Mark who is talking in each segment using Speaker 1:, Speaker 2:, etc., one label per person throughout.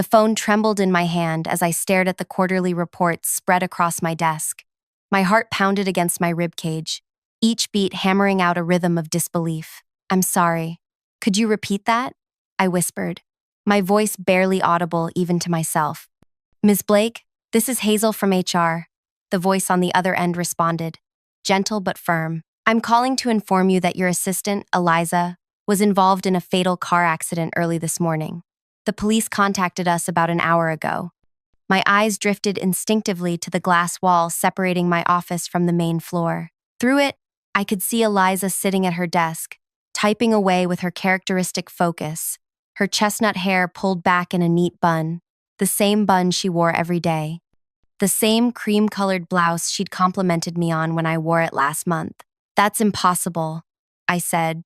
Speaker 1: The phone trembled in my hand as I stared at the quarterly reports spread across my desk. My heart pounded against my ribcage, each beat hammering out a rhythm of disbelief. "I'm sorry. Could you repeat that?" I whispered, my voice barely audible even to myself. "Ms. Blake, this is Hazel from HR," the voice on the other end responded, gentle but firm. "I'm calling to inform you that your assistant, Eliza, was involved in a fatal car accident early this morning. The police contacted us about an hour ago." My eyes drifted instinctively to the glass wall separating my office from the main floor. Through it, I could see Eliza sitting at her desk, typing away with her characteristic focus, her chestnut hair pulled back in a neat bun, the same bun she wore every day. The same cream-colored blouse she'd complimented me on when I wore it last month. "That's impossible," I said,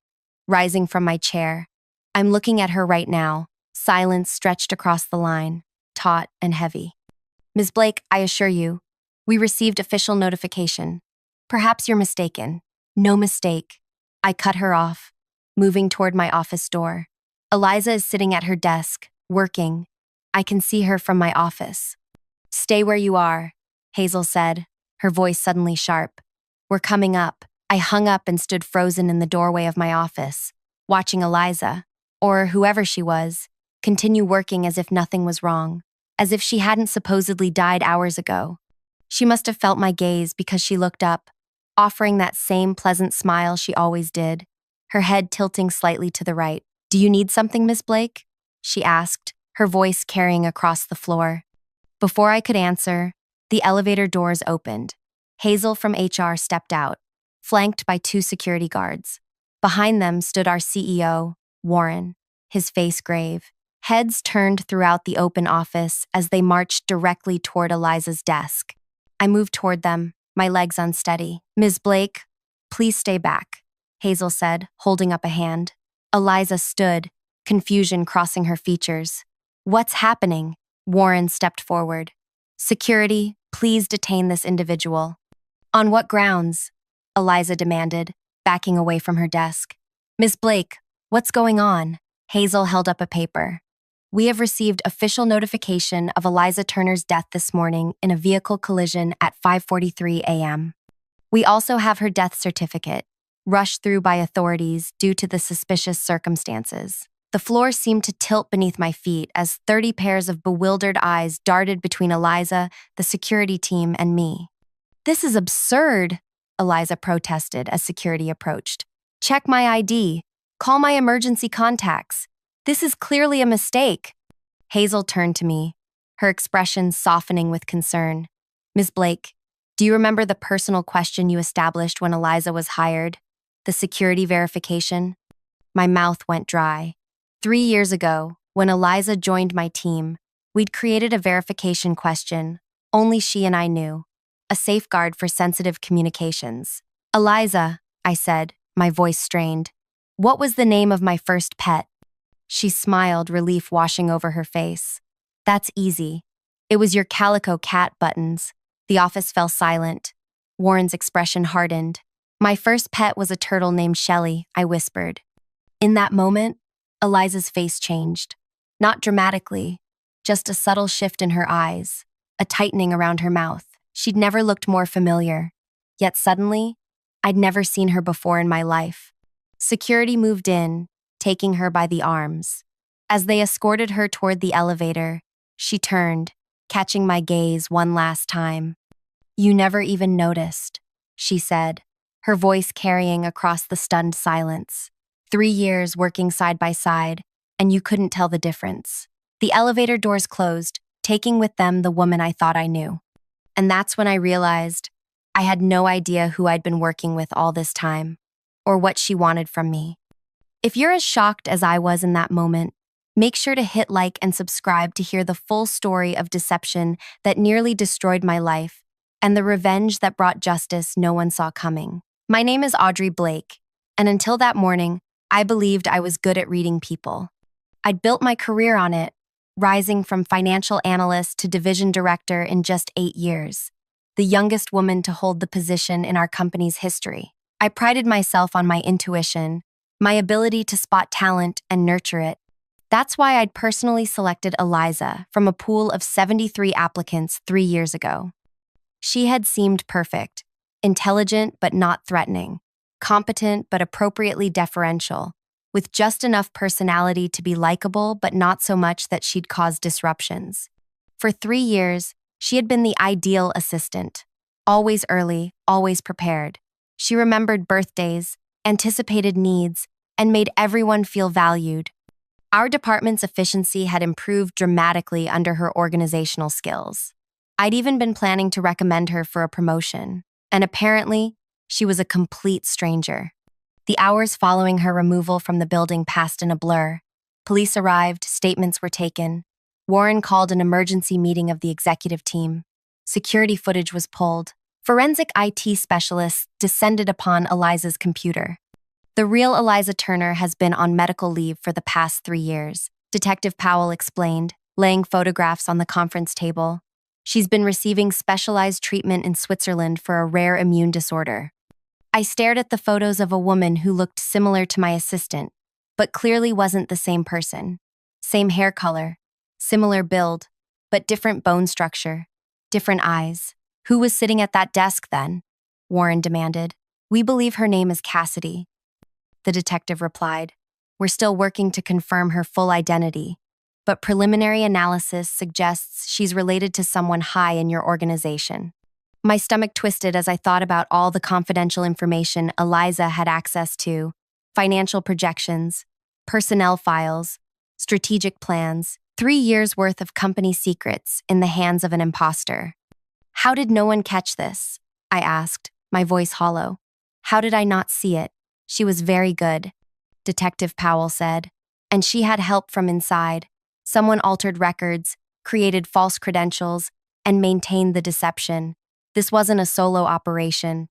Speaker 1: rising from my chair. "I'm looking at her right now, silence stretched across the line, taut and heavy. Ms. Blake, I assure you, we received official notification. Perhaps you're mistaken." "No mistake." I cut her off, moving toward my office door. "Eliza is sitting at her desk, working. I can see her from my office." "Stay where you are," Hazel said, her voice suddenly sharp. "We're coming up." I hung up and stood frozen in the doorway of my office, watching Eliza, or whoever she was, continue working as if nothing was wrong, as if she hadn't supposedly died hours ago. She must have felt my gaze because she looked up, offering that same pleasant smile she always did, her head tilting slightly to the right. "Do you need something, Miss Blake?" she asked, her voice carrying across the floor. Before I could answer, the elevator doors opened. Hazel from HR stepped out, flanked by 2 security guards. Behind them stood our CEO, Warren, his face grave. Heads turned throughout the open office as they marched directly toward Eliza's desk. I moved toward them, my legs unsteady. "Ms. Blake, please stay back," Hazel said, holding up a hand. Eliza stood, confusion crossing her features. "What's happening?" Warren stepped forward. "Security, please detain this individual." "On what grounds?" Eliza demanded, backing away from her desk. "Ms. Blake, what's going on?" Hazel held up a paper. "We have received official notification of Eliza Turner's death this morning in a vehicle collision at 5:43 a.m. We also have her death certificate, rushed through by authorities due to the suspicious circumstances." The floor seemed to tilt beneath my feet as 30 pairs of bewildered eyes darted between Eliza, the security team, and me. "This is absurd," Eliza protested as security approached. "Check my ID. Call my emergency contacts. This is clearly a mistake." Hazel turned to me, her expression softening with concern. "Ms. Blake, do you remember the personal question you established when Eliza was hired? The security verification?" My mouth went dry. 3 years ago, when Eliza joined my team, we'd created a verification question only she and I knew, a safeguard for sensitive communications. "Eliza," I said, my voice strained, "what was the name of my first pet?" She smiled, relief washing over her face. "That's easy. It was your calico cat, Buttons." The office fell silent. Warren's expression hardened. "My first pet was a turtle named Shelley," I whispered. In that moment, Eliza's face changed. Not dramatically, just a subtle shift in her eyes, a tightening around her mouth. She'd never looked more familiar. Yet suddenly, I'd never seen her before in my life. Security moved in, taking her by the arms. As they escorted her toward the elevator, she turned, catching my gaze one last time. "You never even noticed," she said, her voice carrying across the stunned silence. 3 years working side by side, and you couldn't tell the difference. The elevator doors closed, taking with them the woman I thought I knew. And that's when I realized I had no idea who I'd been working with all this time, or what she wanted from me. If you're as shocked as I was in that moment, make sure to hit like and subscribe to hear the full story of deception that nearly destroyed my life, and the revenge that brought justice no one saw coming. My name is Audrey Blake, and until that morning, I believed I was good at reading people. I'd built my career on it, rising from financial analyst to division director in just 8 years, the youngest woman to hold the position in our company's history. I prided myself on my intuition, my ability to spot talent and nurture it. That's why I'd personally selected Eliza from a pool of 73 applicants 3 years ago. She had seemed perfect, intelligent but not threatening, competent but appropriately deferential, with just enough personality to be likable but not so much that she'd cause disruptions. For 3 years, she had been the ideal assistant. Always early, always prepared. She remembered birthdays, anticipated needs, and made everyone feel valued. Our department's efficiency had improved dramatically under her organizational skills. I'd even been planning to recommend her for a promotion, and apparently, she was a complete stranger. The hours following her removal from the building passed in a blur. Police arrived, statements were taken. Warren called an emergency meeting of the executive team. Security footage was pulled. Forensic IT specialists descended upon Eliza's computer. The real Eliza Turner has been on medical leave for the past 3 years, Detective Powell explained, laying photographs on the conference table. She's been receiving specialized treatment in Switzerland for a rare immune disorder. I stared at the photos of a woman who looked similar to my assistant, but clearly wasn't the same person. Same hair color, similar build, but different bone structure, different eyes. Who was sitting at that desk then? Warren demanded. We believe her name is Cassidy. The detective replied. We're still working to confirm her full identity, but preliminary analysis suggests she's related to someone high in your organization. My stomach twisted as I thought about all the confidential information Eliza had access to: financial projections, personnel files, strategic plans, 3 years' worth of company secrets in the hands of an impostor. How did no one catch this? I asked, my voice hollow. How did I not see it? She was very good, Detective Powell said, and she had help from inside. Someone altered records, created false credentials, and maintained the deception. This wasn't a solo operation.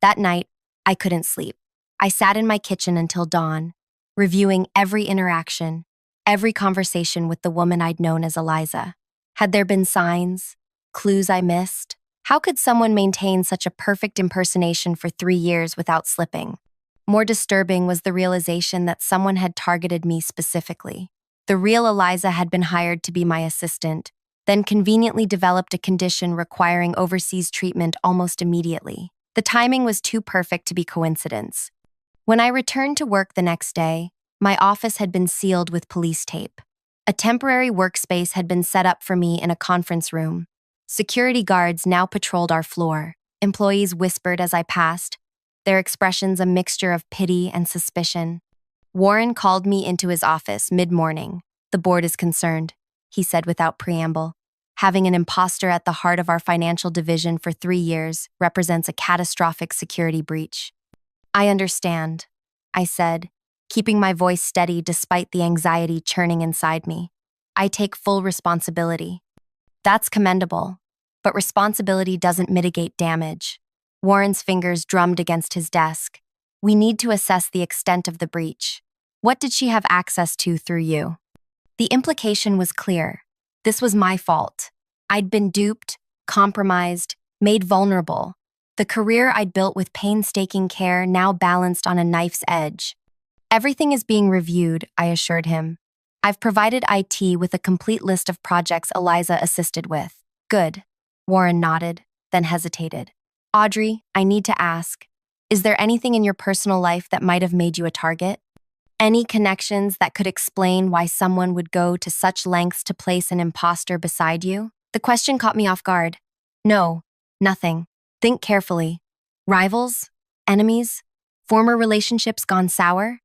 Speaker 1: That night, I couldn't sleep. I sat in my kitchen until dawn, reviewing every interaction, every conversation with the woman I'd known as Eliza. Had there been signs, clues I missed? How could someone maintain such a perfect impersonation for 3 years without slipping? More disturbing was the realization that someone had targeted me specifically. The real Eliza had been hired to be my assistant, then conveniently developed a condition requiring overseas treatment almost immediately. The timing was too perfect to be coincidence. When I returned to work the next day, my office had been sealed with police tape. A temporary workspace had been set up for me in a conference room. Security guards now patrolled our floor. Employees whispered as I passed, their expressions a mixture of pity and suspicion. Warren called me into his office mid-morning. The board is concerned, he said without preamble. Having an impostor at the heart of our financial division for 3 years represents a catastrophic security breach. I understand, I said, keeping my voice steady despite the anxiety churning inside me. I take full responsibility. That's commendable, but responsibility doesn't mitigate damage. Warren's fingers drummed against his desk. We need to assess the extent of the breach. What did she have access to through you? The implication was clear. This was my fault. I'd been duped, compromised, made vulnerable. The career I'd built with painstaking care now balanced on a knife's edge. Everything is being reviewed, I assured him. I've provided IT with a complete list of projects Eliza assisted with. Good. Warren nodded, then hesitated. Audrey, I need to ask, is there anything in your personal life that might have made you a target? Any connections that could explain why someone would go to such lengths to place an impostor beside you? The question caught me off guard. No, nothing. Think carefully. Rivals? Enemies? Former relationships gone sour?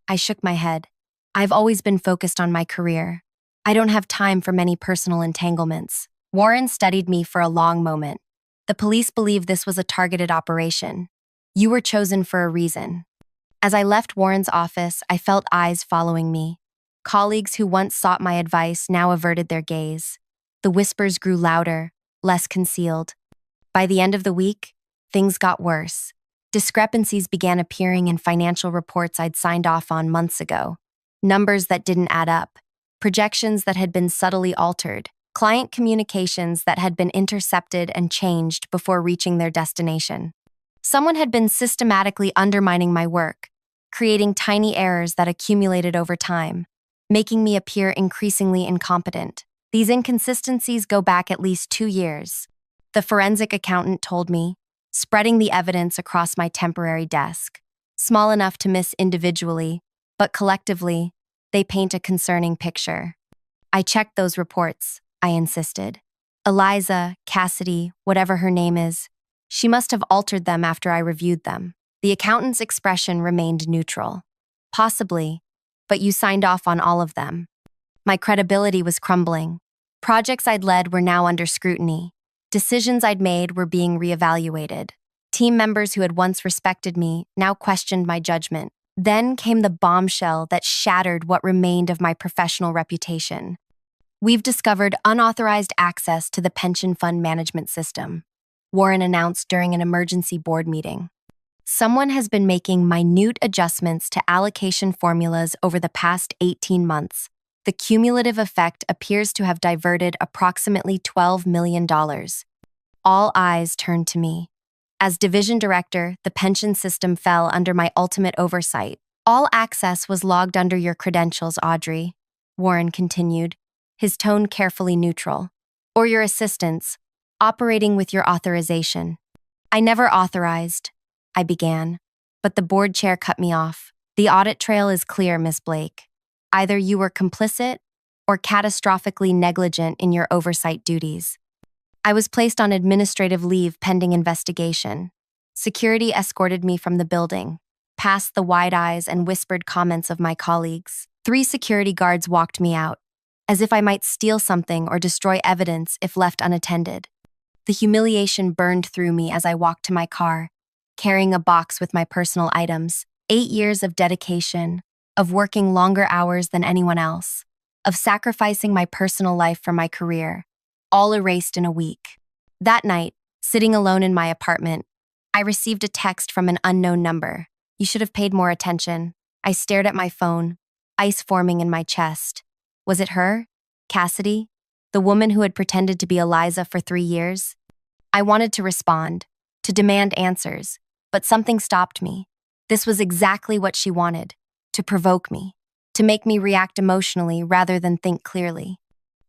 Speaker 1: I shook my head. I've always been focused on my career. I don't have time for many personal entanglements. Warren studied me for a long moment. The police believe this was a targeted operation. You were chosen for a reason. As I left Warren's office, I felt eyes following me. Colleagues who once sought my advice now averted their gaze. The whispers grew louder, less concealed. By the end of the week, things got worse. Discrepancies began appearing in financial reports I'd signed off on months ago. Numbers that didn't add up. Projections that had been subtly altered. Client communications that had been intercepted and changed before reaching their destination. Someone had been systematically undermining my work, creating tiny errors that accumulated over time. making me appear increasingly incompetent. These inconsistencies go back at least 2 years. The forensic accountant told me, spreading the evidence across my temporary desk. Small enough to miss individually, but collectively, they paint a concerning picture. I checked those reports, I insisted. Eliza, Cassidy, whatever her name is, she must have altered them after I reviewed them. The accountant's expression remained neutral. Possibly, but you signed off on all of them. My credibility was crumbling. Projects I'd led were now under scrutiny. Decisions I'd made were being reevaluated. Team members who had once respected me now questioned my judgment. Then came the bombshell that shattered what remained of my professional reputation. We've discovered unauthorized access to the pension fund management system, Warren announced during an emergency board meeting. Someone has been making minute adjustments to allocation formulas over the past 18 months. The cumulative effect appears to have diverted approximately $12 million. All eyes turned to me. As division director, the pension system fell under my ultimate oversight. All access was logged under your credentials, Audrey, Warren continued, his tone carefully neutral. Or your assistants, operating with your authorization. I never authorized, I began, but the board chair cut me off. The audit trail is clear, Miss Blake. Either you were complicit or catastrophically negligent in your oversight duties. I was placed on administrative leave pending investigation. Security escorted me from the building, past the wide eyes and whispered comments of my colleagues. 3 security guards walked me out, as if I might steal something or destroy evidence if left unattended. The humiliation burned through me as I walked to my car, carrying a box with my personal items. 8 years of dedication, of working longer hours than anyone else, of sacrificing my personal life for my career, all erased in a week. That night, sitting alone in my apartment, I received a text from an unknown number. You should have paid more attention. I stared at my phone, ice forming in my chest. Was it her? Cassidy? The woman who had pretended to be Eliza for 3 years? I wanted to respond, to demand answers, but something stopped me. This was exactly what she wanted, to provoke me, to make me react emotionally rather than think clearly.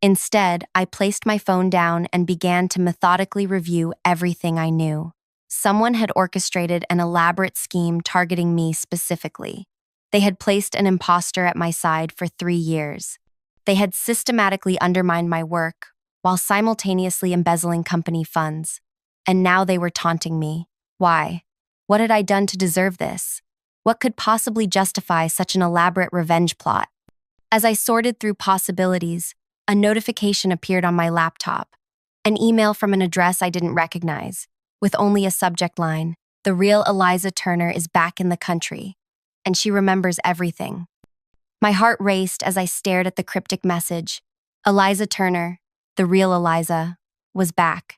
Speaker 1: Instead, I placed my phone down and began to methodically review everything I knew. Someone had orchestrated an elaborate scheme targeting me specifically. They had placed an impostor at my side for 3 years. They had systematically undermined my work while simultaneously embezzling company funds. And now they were taunting me. Why? What had I done to deserve this? What could possibly justify such an elaborate revenge plot? As I sorted through possibilities, a notification appeared on my laptop. An email from an address I didn't recognize, with only a subject line, "The real Eliza Turner is back in the country, and she remembers everything." My heart raced as I stared at the cryptic message. Eliza Turner, the real Eliza, was back.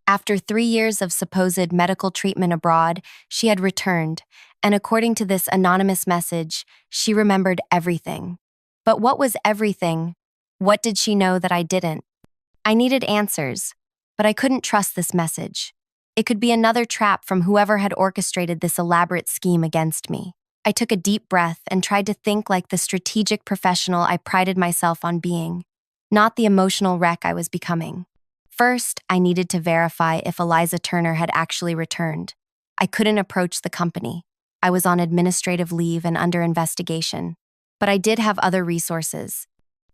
Speaker 1: After 3 years of supposed medical treatment abroad, she had returned, and according to this anonymous message, she remembered everything. But what was everything? What did she know that I didn't? I needed answers, but I couldn't trust this message. It could be another trap from whoever had orchestrated this elaborate scheme against me. I took a deep breath and tried to think like the strategic professional I prided myself on being, not the emotional wreck I was becoming. First, I needed to verify if Eliza Turner had actually returned. I couldn't approach the company. I was on administrative leave and under investigation. But I did have other resources.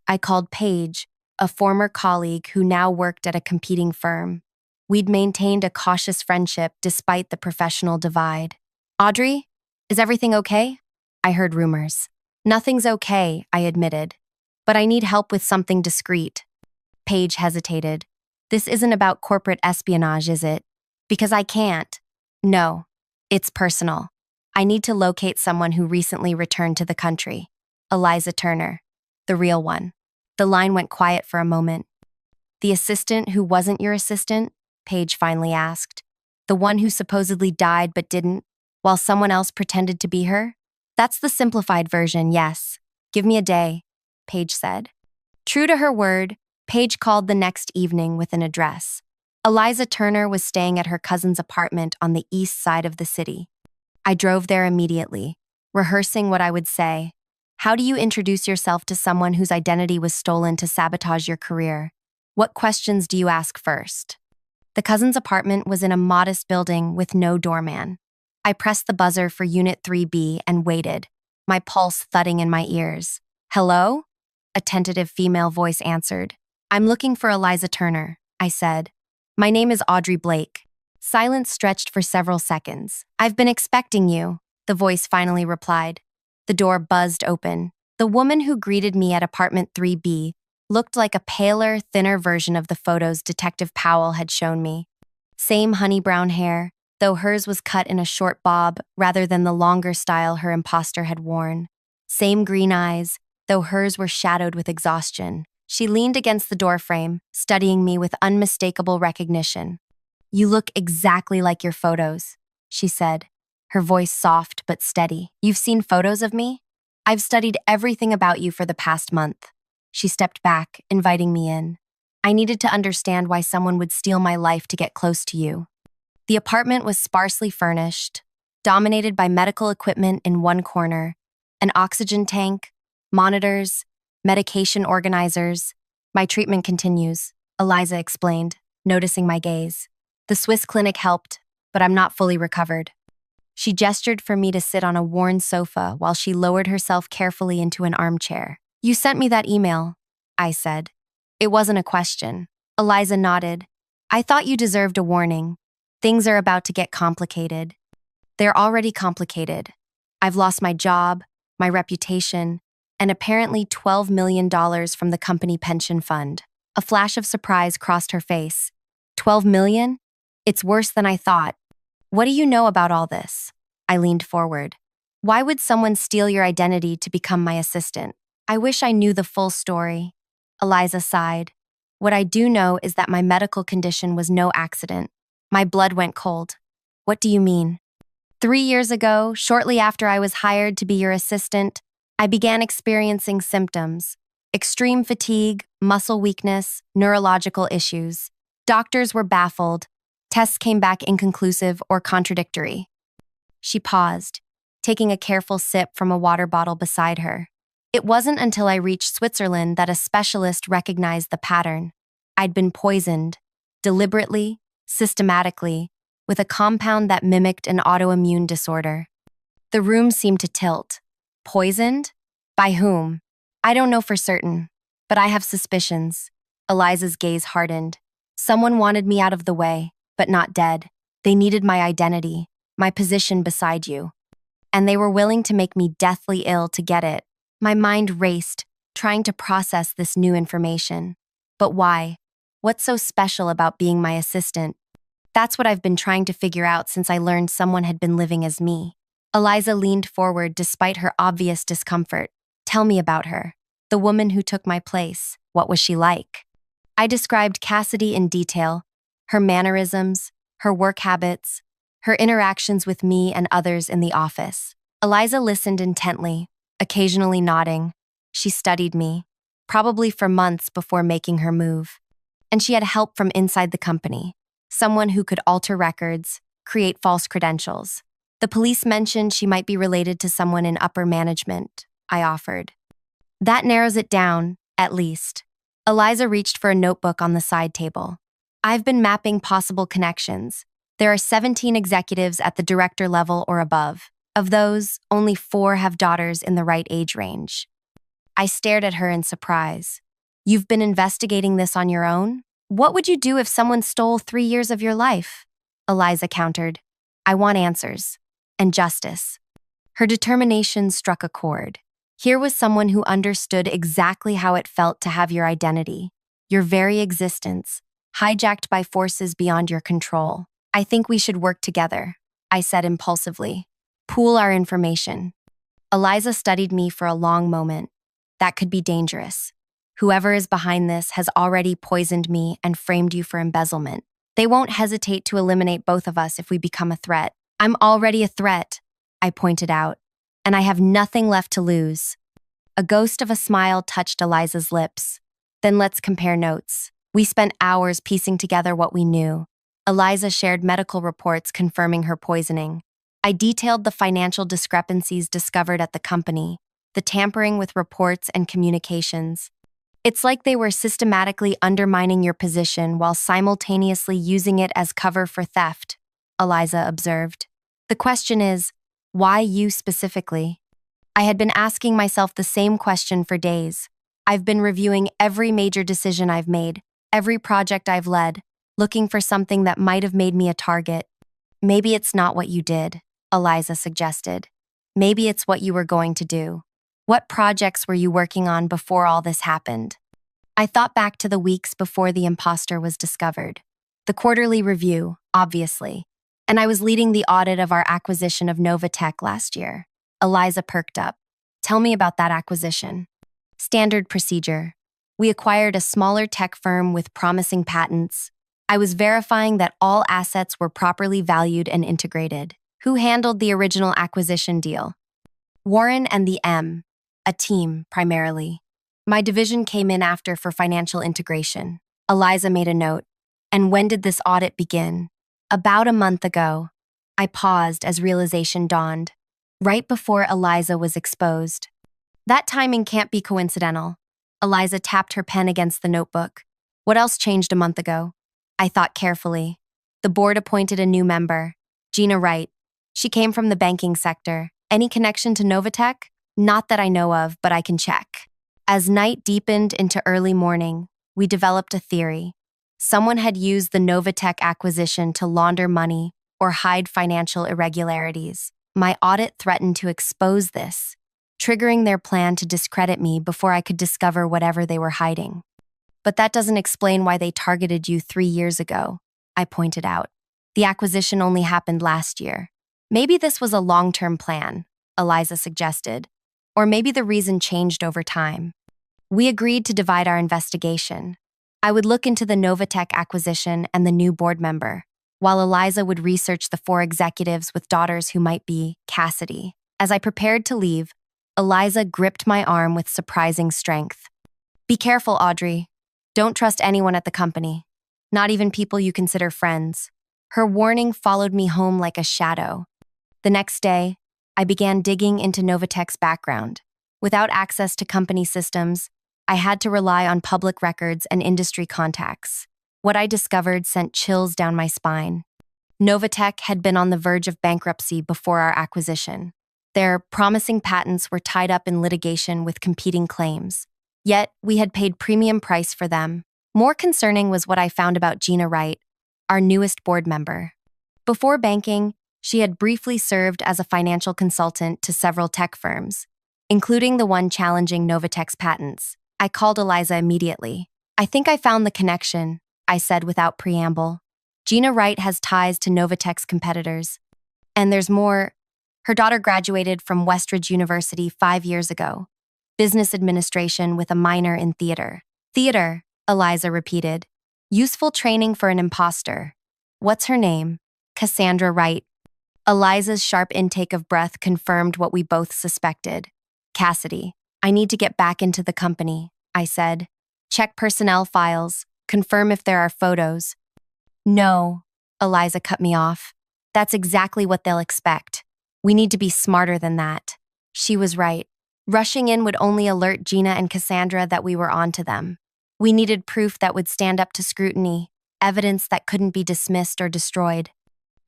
Speaker 1: I called Paige, a former colleague who now worked at a competing firm. We'd maintained a cautious friendship despite the professional divide. "Audrey, is everything okay?" I heard rumors. "Nothing's okay," I admitted. "But I need help with something discreet." Paige hesitated. "This isn't about corporate espionage, is it? Because I can't." "No, it's personal. I need to locate someone who recently returned to the country. Eliza Turner, the real one." The line went quiet for a moment. "The assistant who wasn't your assistant?" Paige finally asked. "The one who supposedly died but didn't, while someone else pretended to be her?" "That's the simplified version, yes. Give me a day," Paige said. True to her word, Paige called the next evening with an address. Eliza Turner was staying at her cousin's apartment on the east side of the city. I drove there immediately, rehearsing what I would say. How do you introduce yourself to someone whose identity was stolen to sabotage your career? What questions do you ask first? The cousin's apartment was in a modest building with no doorman. I pressed the buzzer for Unit 3B and waited, my pulse thudding in my ears. Hello? A tentative female voice answered. I'm looking for Eliza Turner, I said. My name is Audrey Blake. Silence stretched for several seconds. I've been expecting you, the voice finally replied. The door buzzed open. The woman who greeted me at apartment 3B looked like a paler, thinner version of the photos Detective Powell had shown me. Same honey brown hair, though hers was cut in a short bob rather than the longer style her impostor had worn. Same green eyes, though hers were shadowed with exhaustion. She leaned against the doorframe, studying me with unmistakable recognition. You look exactly like your photos, she said, her voice soft but steady. You've seen photos of me? I've studied everything about you for the past month. She stepped back, inviting me in. I needed to understand why someone would steal my life to get close to you. The apartment was sparsely furnished, dominated by medical equipment in one corner, an oxygen tank, monitors, medication organizers. My treatment continues, Eliza explained, noticing my gaze. The Swiss clinic helped, but I'm not fully recovered. She gestured for me to sit on a worn sofa while she lowered herself carefully into an armchair. You sent me that email, I said. It wasn't a question. Eliza nodded. I thought you deserved a warning. Things are about to get complicated. They're already complicated. I've lost my job, my reputation, and apparently $12 million from the company pension fund. A flash of surprise crossed her face. 12 million? It's worse than I thought. What do you know about all this? I leaned forward. Why would someone steal your identity to become my assistant? I wish I knew the full story. Eliza sighed. What I do know is that my medical condition was no accident. My blood went cold. What do you mean? 3 years ago, shortly after I was hired to be your assistant, I began experiencing symptoms. Extreme fatigue, muscle weakness, neurological issues. Doctors were baffled. Tests came back inconclusive or contradictory. She paused, taking a careful sip from a water bottle beside her. It wasn't until I reached Switzerland that a specialist recognized the pattern. I'd been poisoned, deliberately, systematically, with a compound that mimicked an autoimmune disorder. The room seemed to tilt. Poisoned? By whom? I don't know for certain, but I have suspicions. Eliza's gaze hardened. Someone wanted me out of the way, but not dead. They needed my identity, my position beside you. And they were willing to make me deathly ill to get it. My mind raced, trying to process this new information. But why? What's so special about being my assistant? That's what I've been trying to figure out since I learned someone had been living as me. Eliza leaned forward despite her obvious discomfort. Tell me about her. The woman who took my place. What was she like? I described Cassidy in detail, her mannerisms, her work habits, her interactions with me and others in the office. Eliza listened intently, occasionally nodding. She studied me, probably for months before making her move. And she had help from inside the company, someone who could alter records, create false credentials. The police mentioned she might be related to someone in upper management, I offered. That narrows it down, at least. Eliza reached for a notebook on the side table. I've been mapping possible connections. There are 17 executives at the director level or above. Of those, only 4 have daughters in the right age range. I stared at her in surprise. You've been investigating this on your own? What would you do if someone stole 3 years of your life? Eliza countered. I want answers. And justice. Her determination struck a chord. Here was someone who understood exactly how it felt to have your identity, your very existence, hijacked by forces beyond your control. I think we should work together, I said impulsively. Pool our information. Eliza studied me for a long moment. That could be dangerous. Whoever is behind this has already poisoned me and framed you for embezzlement. They won't hesitate to eliminate both of us if we become a threat. I'm already a threat, I pointed out, and I have nothing left to lose. A ghost of a smile touched Eliza's lips. Then let's compare notes. We spent hours piecing together what we knew. Eliza shared medical reports confirming her poisoning. I detailed the financial discrepancies discovered at the company, the tampering with reports and communications. It's like they were systematically undermining your position while simultaneously using it as cover for theft, Eliza observed. The question is, why you specifically? I had been asking myself the same question for days. I've been reviewing every major decision I've made, every project I've led, looking for something that might have made me a target. Maybe it's not what you did, Eliza suggested. Maybe it's what you were going to do. What projects were you working on before all this happened? I thought back to the weeks before the impostor was discovered. The quarterly review, obviously. And I was leading the audit of our acquisition of Novatech last year. Eliza perked up. Tell me about that acquisition. Standard procedure. We acquired a smaller tech firm with promising patents. I was verifying that all assets were properly valued and integrated. Who handled the original acquisition deal? Warren and the M, a team, primarily. My division came in after for financial integration. Eliza made a note. And when did this audit begin? About a month ago. I paused as realization dawned. Right before Eliza was exposed. That timing can't be coincidental. Eliza tapped her pen against the notebook. What else changed a month ago? I thought carefully. The board appointed a new member, Gina Wright. She came from the banking sector. Any connection to Novatech? Not that I know of, but I can check. As night deepened into early morning, we developed a theory. Someone had used the Novatech acquisition to launder money or hide financial irregularities. My audit threatened to expose this, triggering their plan to discredit me before I could discover whatever they were hiding. But that doesn't explain why they targeted you 3 years ago, I pointed out. The acquisition only happened last year. Maybe this was a long-term plan, Eliza suggested, or maybe the reason changed over time. We agreed to divide our investigation. I would look into the Novatech acquisition and the new board member, while Eliza would research the 4 executives with daughters who might be Cassidy. As I prepared to leave, Eliza gripped my arm with surprising strength. Be careful, Audrey. Don't trust anyone at the company, not even people you consider friends. Her warning followed me home like a shadow. The next day, I began digging into Novatech's background. Without access to company systems, I had to rely on public records and industry contacts. What I discovered sent chills down my spine. Novatech had been on the verge of bankruptcy before our acquisition. Their promising patents were tied up in litigation with competing claims. Yet, we had paid premium price for them. More concerning was what I found about Gina Wright, our newest board member. Before banking, she had briefly served as a financial consultant to several tech firms, including the one challenging Novatech's patents. I called Eliza immediately. I think I found the connection, I said without preamble. Gina Wright has ties to Novatech's competitors. And there's more. Her daughter graduated from Westridge University 5 years ago. Business administration with a minor in theater. Theater, Eliza repeated. Useful training for an impostor. What's her name? Cassandra Wright. Eliza's sharp intake of breath confirmed what we both suspected. Cassidy. I need to get back into the company, I said. Check personnel files, confirm if there are photos. No, Eliza cut me off. That's exactly what they'll expect. We need to be smarter than that. She was right. Rushing in would only alert Gina and Cassandra that we were onto them. We needed proof that would stand up to scrutiny, evidence that couldn't be dismissed or destroyed.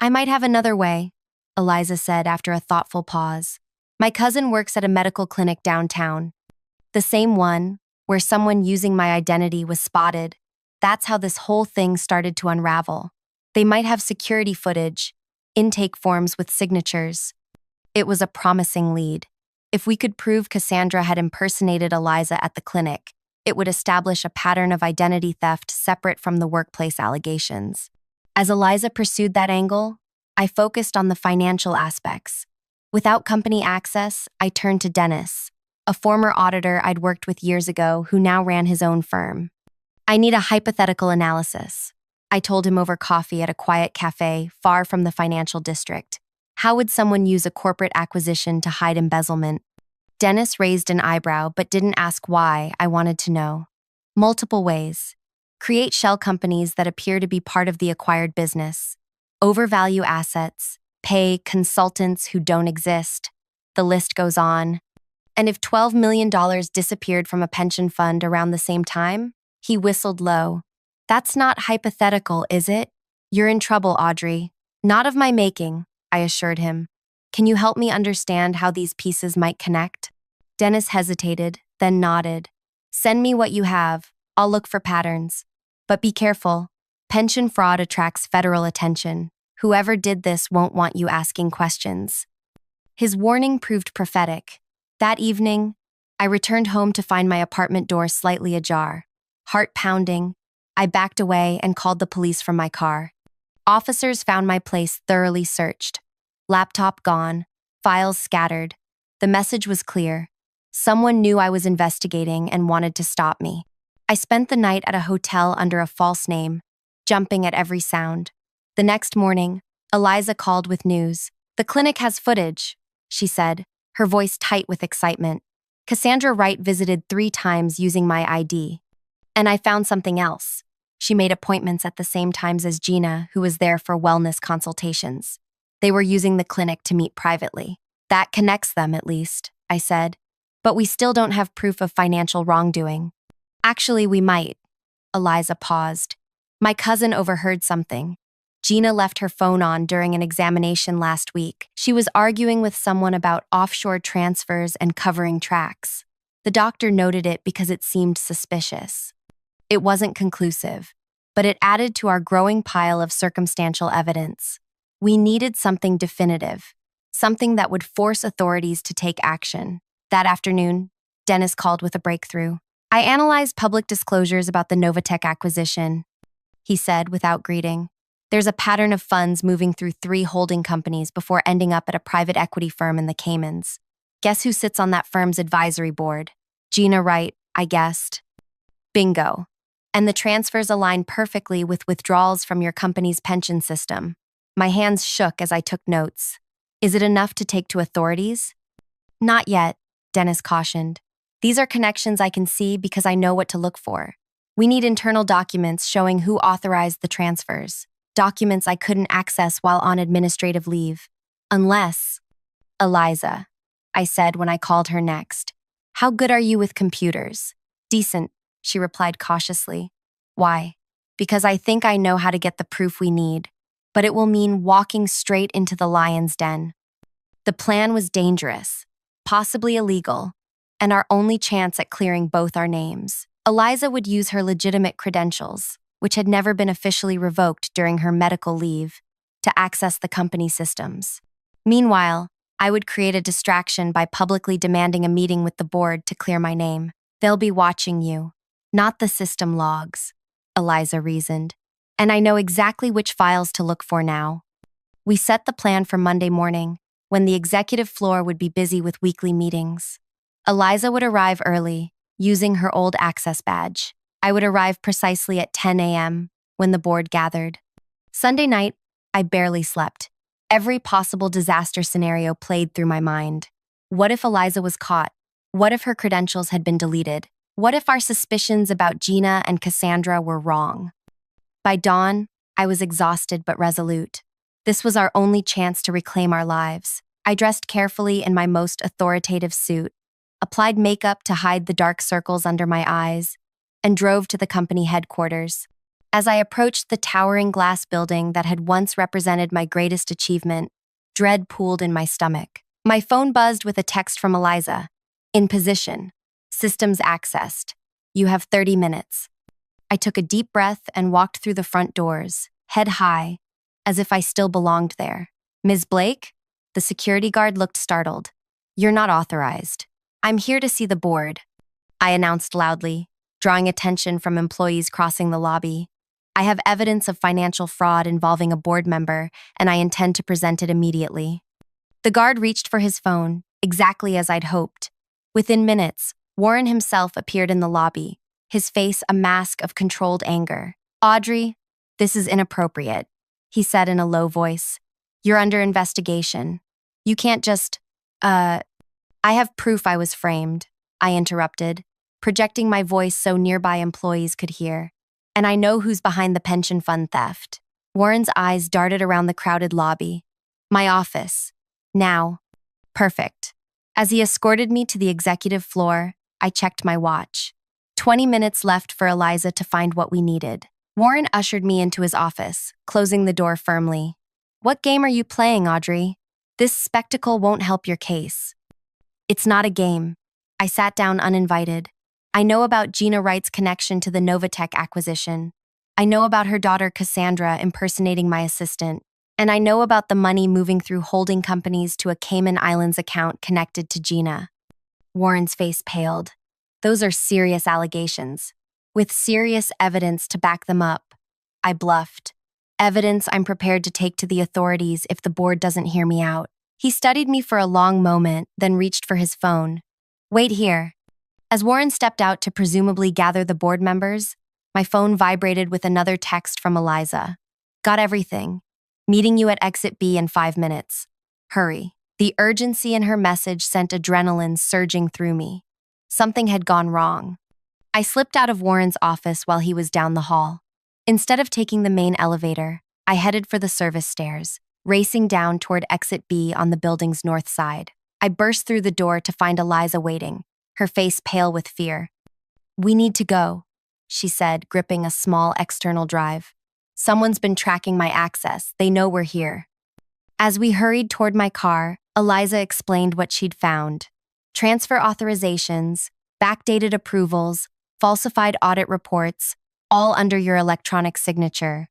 Speaker 1: I might have another way, Eliza said after a thoughtful pause. My cousin works at a medical clinic downtown. The same one, where someone using my identity was spotted. That's how this whole thing started to unravel. They might have security footage, intake forms with signatures. It was a promising lead. If we could prove Cassandra had impersonated Eliza at the clinic, it would establish a pattern of identity theft separate from the workplace allegations. As Eliza pursued that angle, I focused on the financial aspects. Without company access, I turned to Dennis, a former auditor I'd worked with years ago who now ran his own firm. I need a hypothetical analysis, I told him over coffee at a quiet cafe far from the financial district. How would someone use a corporate acquisition to hide embezzlement? Dennis raised an eyebrow but didn't ask why. I wanted to know. Multiple ways. Create shell companies that appear to be part of the acquired business. Overvalue assets. Pay consultants who don't exist. The list goes on. And if $12 million disappeared from a pension fund around the same time? He whistled low. That's not hypothetical, is it? You're in trouble, Audrey. Not of my making, I assured him. Can you help me understand how these pieces might connect? Dennis hesitated, then nodded. Send me what you have. I'll look for patterns. But be careful. Pension fraud attracts federal attention. Whoever did this won't want you asking questions. His warning proved prophetic. That evening, I returned home to find my apartment door slightly ajar. Heart pounding, I backed away and called the police from my car. Officers found my place thoroughly searched. Laptop gone, files scattered. The message was clear. Someone knew I was investigating and wanted to stop me. I spent the night at a hotel under a false name, jumping at every sound. The next morning, Eliza called with news. The clinic has footage, she said, her voice tight with excitement. Cassandra Wright visited 3 times using my ID. And I found something else. She made appointments at the same times as Gina, who was there for wellness consultations. They were using the clinic to meet privately. That connects them, at least, I said. But we still don't have proof of financial wrongdoing. Actually, we might. Eliza paused. My cousin overheard something. Gina left her phone on during an examination last week. She was arguing with someone about offshore transfers and covering tracks. The doctor noted it because it seemed suspicious. It wasn't conclusive, but it added to our growing pile of circumstantial evidence. We needed something definitive, something that would force authorities to take action. That afternoon, Dennis called with a breakthrough. I analyzed public disclosures about the Novatech acquisition, he said without greeting. There's a pattern of funds moving through 3 holding companies before ending up at a private equity firm in the Caymans. Guess who sits on that firm's advisory board? Gina Wright, I guessed. Bingo. And the transfers align perfectly with withdrawals from your company's pension system. My hands shook as I took notes. Is it enough to take to authorities? Not yet, Dennis cautioned. These are connections I can see because I know what to look for. We need internal documents showing who authorized the transfers. Documents I couldn't access while on administrative leave. Unless… Eliza, I said when I called her next. How good are you with computers? Decent, she replied cautiously. Why? Because I think I know how to get the proof we need, but it will mean walking straight into the lion's den. The plan was dangerous, possibly illegal, and our only chance at clearing both our names. Eliza would use her legitimate credentials, which had never been officially revoked during her medical leave, to access the company systems. Meanwhile, I would create a distraction by publicly demanding a meeting with the board to clear my name. They'll be watching you, not the system logs, Eliza reasoned. And I know exactly which files to look for now. We set the plan for Monday morning, when the executive floor would be busy with weekly meetings. Eliza would arrive early, using her old access badge. I would arrive precisely at 10 a.m. when the board gathered. Sunday night, I barely slept. Every possible disaster scenario played through my mind. What if Eliza was caught? What if her credentials had been deleted? What if our suspicions about Gina and Cassandra were wrong? By dawn, I was exhausted but resolute. This was our only chance to reclaim our lives. I dressed carefully in my most authoritative suit, applied makeup to hide the dark circles under my eyes, and drove to the company headquarters. As I approached the towering glass building that had once represented my greatest achievement, dread pooled in my stomach. My phone buzzed with a text from Eliza. In position. Systems accessed. You have 30 minutes. I took a deep breath and walked through the front doors, head high, as if I still belonged there. Ms. Blake? The security guard looked startled. You're not authorized. I'm here to see the board, I announced loudly, drawing attention from employees crossing the lobby. I have evidence of financial fraud involving a board member, and I intend to present it immediately. The guard reached for his phone, exactly as I'd hoped. Within minutes, Warren himself appeared in the lobby, his face a mask of controlled anger. Audrey, this is inappropriate, he said in a low voice. You're under investigation. You can't just, I have proof I was framed, I interrupted, projecting my voice so nearby employees could hear. And I know who's behind the pension fund theft. Warren's eyes darted around the crowded lobby. My office. Now. Perfect. As he escorted me to the executive floor, I checked my watch. 20 minutes left for Eliza to find what we needed. Warren ushered me into his office, closing the door firmly. "What game are you playing, Audrey? This spectacle won't help your case." "It's not a game." I sat down uninvited. "I know about Gina Wright's connection to the Novatech acquisition. I know about her daughter Cassandra impersonating my assistant. And I know about the money moving through holding companies to a Cayman Islands account connected to Gina." Warren's face paled. "Those are serious allegations, with serious evidence to back them up." I bluffed. "Evidence I'm prepared to take to the authorities if the board doesn't hear me out." He studied me for a long moment, then reached for his phone. "Wait here." As Warren stepped out to presumably gather the board members, my phone vibrated with another text from Eliza. "Got everything. Meeting you at exit B in 5 minutes. Hurry." The urgency in her message sent adrenaline surging through me. Something had gone wrong. I slipped out of Warren's office while he was down the hall. Instead of taking the main elevator, I headed for the service stairs, racing down toward exit B on the building's north side. I burst through the door to find Eliza waiting, her face pale with fear. "We need to go," she said, gripping a small external drive. "Someone's been tracking my access. They know we're here." As we hurried toward my car, Eliza explained what she'd found. Transfer authorizations, backdated approvals, falsified audit reports, all under your electronic signature.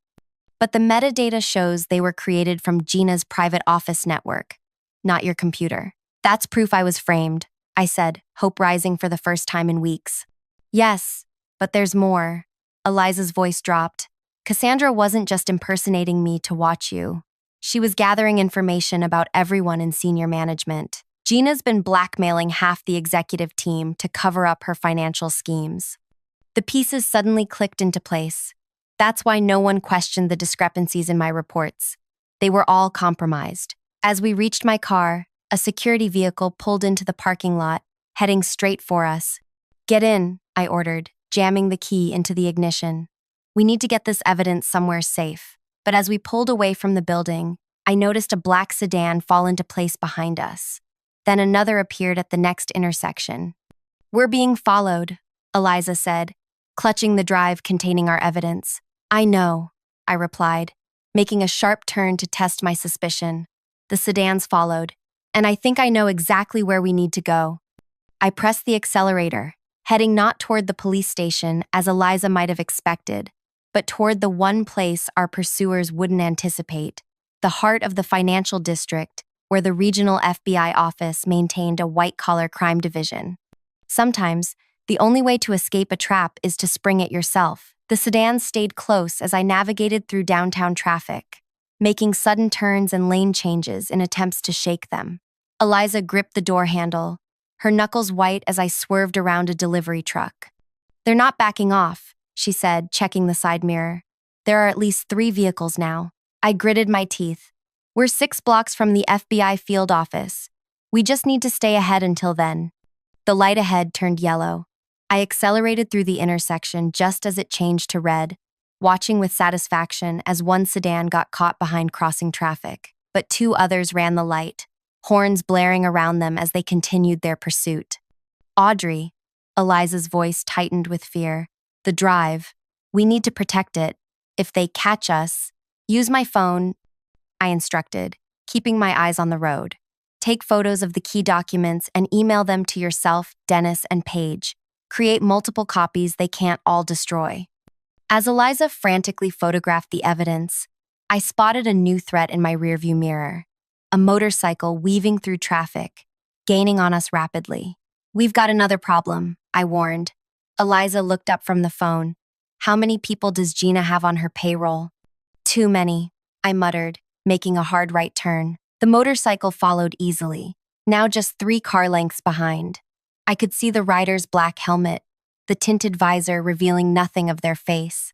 Speaker 1: But the metadata shows they were created from Gina's private office network, not your computer. "That's proof I was framed," I said, hope rising for the first time in weeks. "Yes, but there's more." Eliza's voice dropped. "Cassandra wasn't just impersonating me to watch you. She was gathering information about everyone in senior management. Gina's been blackmailing half the executive team to cover up her financial schemes." The pieces suddenly clicked into place. That's why no one questioned the discrepancies in my reports. They were all compromised. As we reached my car, a security vehicle pulled into the parking lot, heading straight for us. "Get in," I ordered, jamming the key into the ignition. "We need to get this evidence somewhere safe." But as we pulled away from the building, I noticed a black sedan fall into place behind us. Then another appeared at the next intersection. "We're being followed," Eliza said, clutching the drive containing our evidence. "I know," I replied, making a sharp turn to test my suspicion. The sedans followed, and I think I know exactly where we need to go. I pressed the accelerator, heading not toward the police station as Eliza might have expected, but toward the one place our pursuers wouldn't anticipate, the heart of the financial district, where the regional FBI office maintained a white-collar crime division. Sometimes, the only way to escape a trap is to spring it yourself. The sedans stayed close as I navigated through downtown traffic, making sudden turns and lane changes in attempts to shake them. Eliza gripped the door handle, her knuckles white as I swerved around a delivery truck. "They're not backing off," she said, checking the side mirror. "There are at least 3 vehicles now." I gritted my teeth. "We're 6 blocks from the FBI field office. We just need to stay ahead until then." The light ahead turned yellow. I accelerated through the intersection just as it changed to red, watching with satisfaction as one sedan got caught behind crossing traffic, but 2 others ran the light, horns blaring around them as they continued their pursuit. "Audrey," Eliza's voice tightened with fear. "The drive. We need to protect it. If they catch us, use my phone," I instructed, keeping my eyes on the road. "Take photos of the key documents and email them to yourself, Dennis, and Paige. Create multiple copies they can't all destroy." As Eliza frantically photographed the evidence, I spotted a new threat in my rearview mirror, a motorcycle weaving through traffic, gaining on us rapidly. "We've got another problem," I warned. Eliza looked up from the phone. "How many people does Gina have on her payroll?" "Too many," I muttered, making a hard right turn. The motorcycle followed easily, now just 3 car lengths behind. I could see the rider's black helmet, the tinted visor revealing nothing of their face.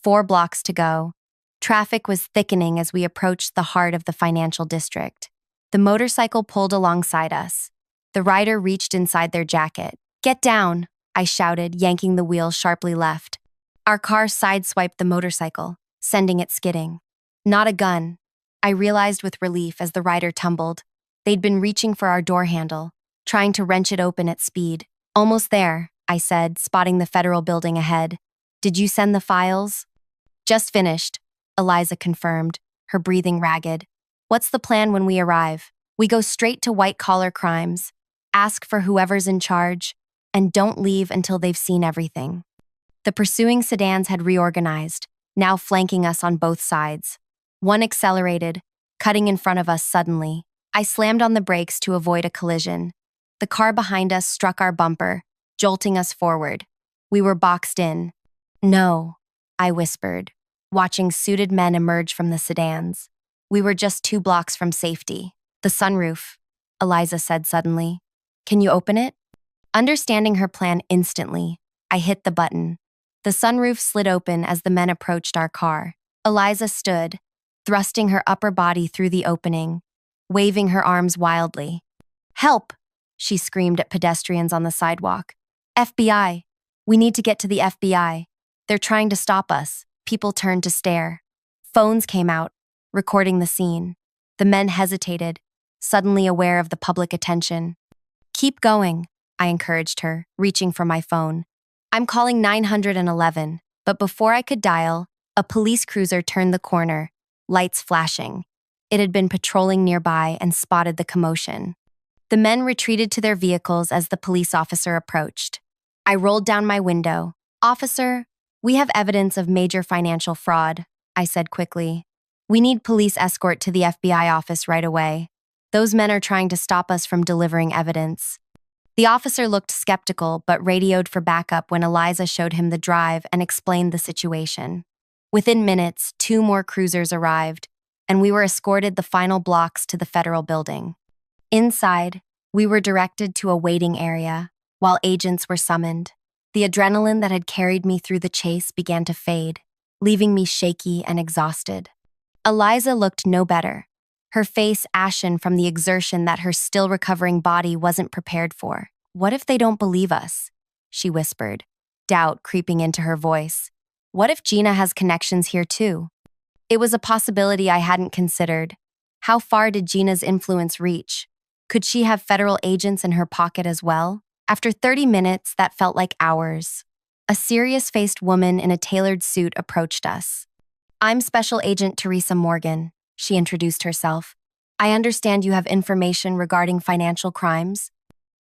Speaker 1: 4 blocks to go. Traffic was thickening as we approached the heart of the financial district. The motorcycle pulled alongside us. The rider reached inside their jacket. "Get down," I shouted, yanking the wheel sharply left. Our car sideswiped the motorcycle, sending it skidding. Not a gun, I realized with relief as the rider tumbled. They'd been reaching for our door handle. trying to wrench it open at speed. Almost there, I said, spotting the federal building ahead. Did you send the files? Just finished, Eliza confirmed, her breathing ragged. What's the plan when we arrive? We go straight to white-collar crimes, ask for whoever's in charge, and don't leave until they've seen everything. The pursuing sedans had reorganized, now flanking us on both sides. One accelerated, cutting in front of us suddenly. I slammed on the brakes to avoid a collision. The car behind us struck our bumper, jolting us forward. We were boxed in. No, I whispered, watching suited men emerge from the sedans. We were just 2 blocks from safety. The sunroof, Eliza said suddenly. Can you open it? Understanding her plan instantly, I hit the button. The sunroof slid open as the men approached our car. Eliza stood, thrusting her upper body through the opening, waving her arms wildly. Help! She screamed at pedestrians on the sidewalk. FBI! We need to get to the FBI. They're trying to stop us. People turned to stare. Phones came out, recording the scene. The men hesitated, suddenly aware of the public attention. Keep going, I encouraged her, reaching for my phone. I'm calling 911, but before I could dial, a police cruiser turned the corner, lights flashing. It had been patrolling nearby and spotted the commotion. The men retreated to their vehicles as the police officer approached. I rolled down my window. Officer, we have evidence of major financial fraud, I said quickly. We need police escort to the FBI office right away. Those men are trying to stop us from delivering evidence. The officer looked skeptical but radioed for backup when Eliza showed him the drive and explained the situation. Within minutes, 2 more cruisers arrived, and we were escorted the final blocks to the federal building. Inside, we were directed to a waiting area, while agents were summoned. The adrenaline that had carried me through the chase began to fade, leaving me shaky and exhausted. Eliza looked no better, her face ashen from the exertion that her still-recovering body wasn't prepared for. What if they don't believe us? She whispered, doubt creeping into her voice. What if Gina has connections here too? It was a possibility I hadn't considered. How far did Gina's influence reach? Could she have federal agents in her pocket as well? After 30 minutes, that felt like hours. A serious-faced woman in a tailored suit approached us. I'm Special Agent Teresa Morgan, she introduced herself. I understand you have information regarding financial crimes.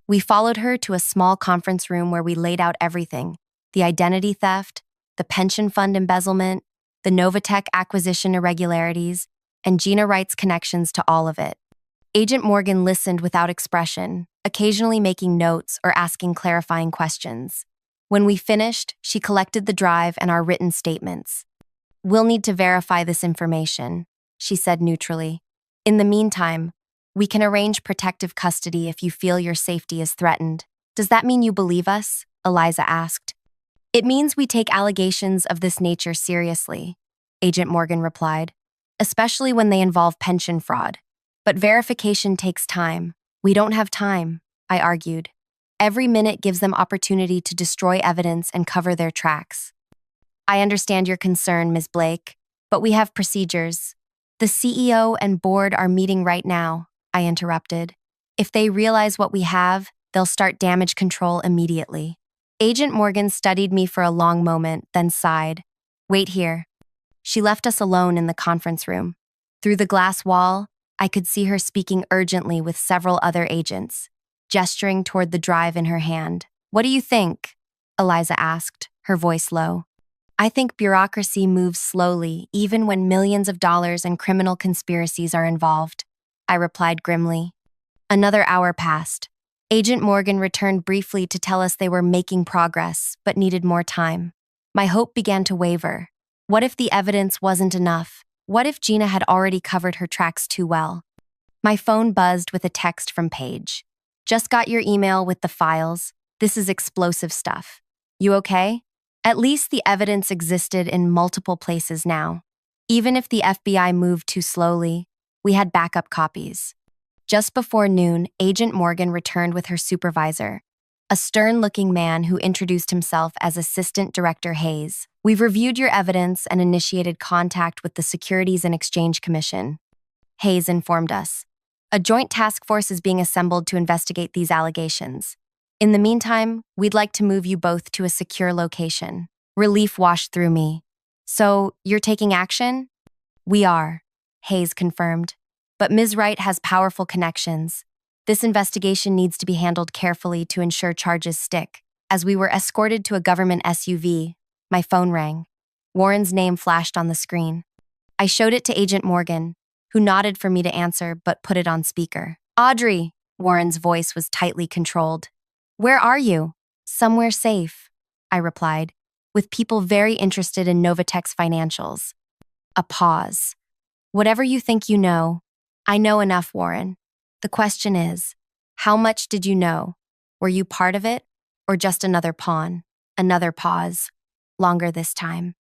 Speaker 1: We followed her to a small conference room where we laid out everything: the identity theft, the pension fund embezzlement, the Novatech acquisition irregularities, and Gina Wright's connections to all of it. Agent Morgan listened without expression, occasionally making notes or asking clarifying questions. When we finished, she collected the drive and our written statements. We'll need to verify this information, she said neutrally. In the meantime, we can arrange protective custody if you feel your safety is threatened. Does that mean you believe us? Eliza asked. It means we take allegations of this nature seriously, Agent Morgan replied, especially when they involve pension fraud. But verification takes time. We don't have time, I argued. Every minute gives them opportunity to destroy evidence and cover their tracks. I understand your concern, Ms. Blake, but we have procedures. The CEO and board are meeting right now, I interrupted. If they realize what we have, they'll start damage control immediately. Agent Morgan studied me for a long moment, then sighed. Wait here. She left us alone in the conference room. Through the glass wall, I could see her speaking urgently with several other agents, gesturing toward the drive in her hand. What do you think? Eliza asked, her voice low. I think bureaucracy moves slowly, even when millions of dollars and criminal conspiracies are involved, I replied grimly. Another hour passed. Agent Morgan returned briefly to tell us they were making progress, but needed more time. My hope began to waver. What if the evidence wasn't enough? What if Gina had already covered her tracks too well? My phone buzzed with a text from Paige. Just got your email with the files. This is explosive stuff. You okay? At least the evidence existed in multiple places now. Even if the FBI moved too slowly, we had backup copies. Just before noon, Agent Morgan returned with her supervisor, a stern-looking man who introduced himself as Assistant Director Hayes. We've reviewed your evidence and initiated contact with the Securities and Exchange Commission, Hayes informed us. A joint task force is being assembled to investigate these allegations. In the meantime, we'd like to move you both to a secure location. Relief washed through me. So, you're taking action? We are, Hayes confirmed. But Ms. Wright has powerful connections. This investigation needs to be handled carefully to ensure charges stick. As we were escorted to a government SUV, my phone rang. Warren's name flashed on the screen. I showed it to Agent Morgan, who nodded for me to answer but put it on speaker. Audrey, Warren's voice was tightly controlled. Where are you? Somewhere safe, I replied, with people very interested in Novatech's financials. A pause. Whatever you think you know, I know enough, Warren. The question is, how much did you know? Were you part of it, or just another pawn? Another pause. Longer this time.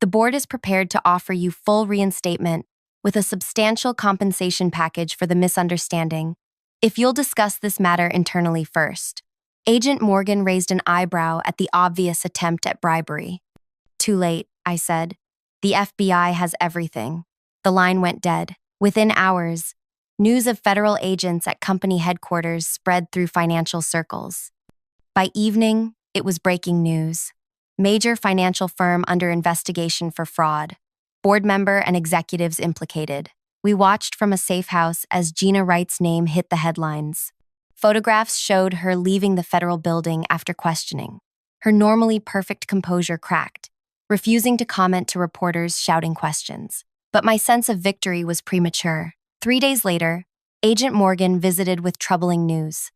Speaker 1: The board is prepared to offer you full reinstatement with a substantial compensation package for the misunderstanding, if you'll discuss this matter internally first. Agent Morgan raised an eyebrow at the obvious attempt at bribery. Too late, I said. The FBI has everything. The line went dead. Within hours, news of federal agents at company headquarters spread through financial circles. By evening, it was breaking news. Major financial firm under investigation for fraud. Board member and executives implicated. We watched from a safe house as Gina Wright's name hit the headlines. Photographs showed her leaving the federal building after questioning. Her normally perfect composure cracked, refusing to comment to reporters shouting questions. But my sense of victory was premature. 3 days later, Agent Morgan visited with troubling news.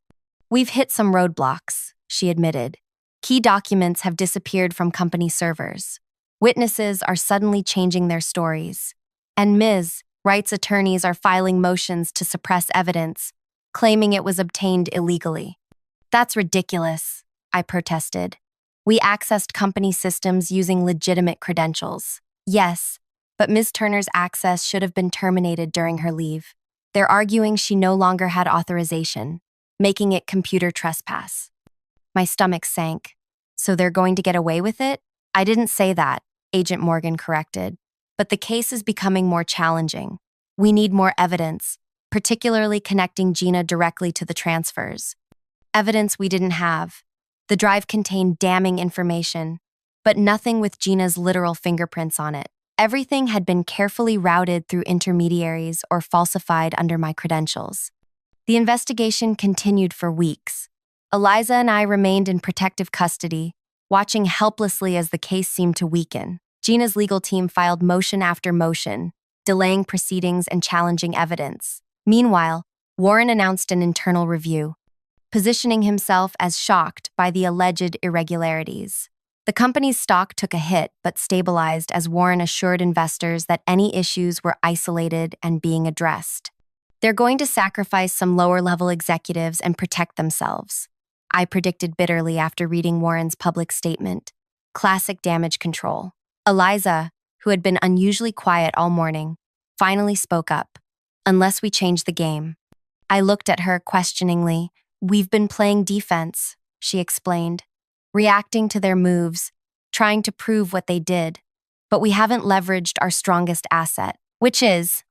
Speaker 1: We've hit some roadblocks, she admitted. Key documents have disappeared from company servers. Witnesses are suddenly changing their stories. And Ms. Wright's attorneys are filing motions to suppress evidence, claiming it was obtained illegally. That's ridiculous, I protested. We accessed company systems using legitimate credentials. Yes, but Ms. Turner's access should have been terminated during her leave. They're arguing she no longer had authorization, making it computer trespass. My stomach sank. So they're going to get away with it? I didn't say that, Agent Morgan corrected. But the case is becoming more challenging. We need more evidence, particularly connecting Gina directly to the transfers. Evidence we didn't have. The drive contained damning information, but nothing with Gina's literal fingerprints on it. Everything had been carefully routed through intermediaries or falsified under my credentials. The investigation continued for weeks. Eliza and I remained in protective custody, watching helplessly as the case seemed to weaken. Gina's legal team filed motion after motion, delaying proceedings and challenging evidence. Meanwhile, Warren announced an internal review, positioning himself as shocked by the alleged irregularities. The company's stock took a hit but stabilized as Warren assured investors that any issues were isolated and being addressed. They're going to sacrifice some lower-level executives and protect themselves, I predicted bitterly after reading Warren's public statement. Classic damage control. Eliza, who had been unusually quiet all morning, finally spoke up. Unless we change the game. I looked at her questioningly. We've been playing defense, she explained, reacting to their moves, trying to prove what they did. But we haven't leveraged our strongest asset, which is,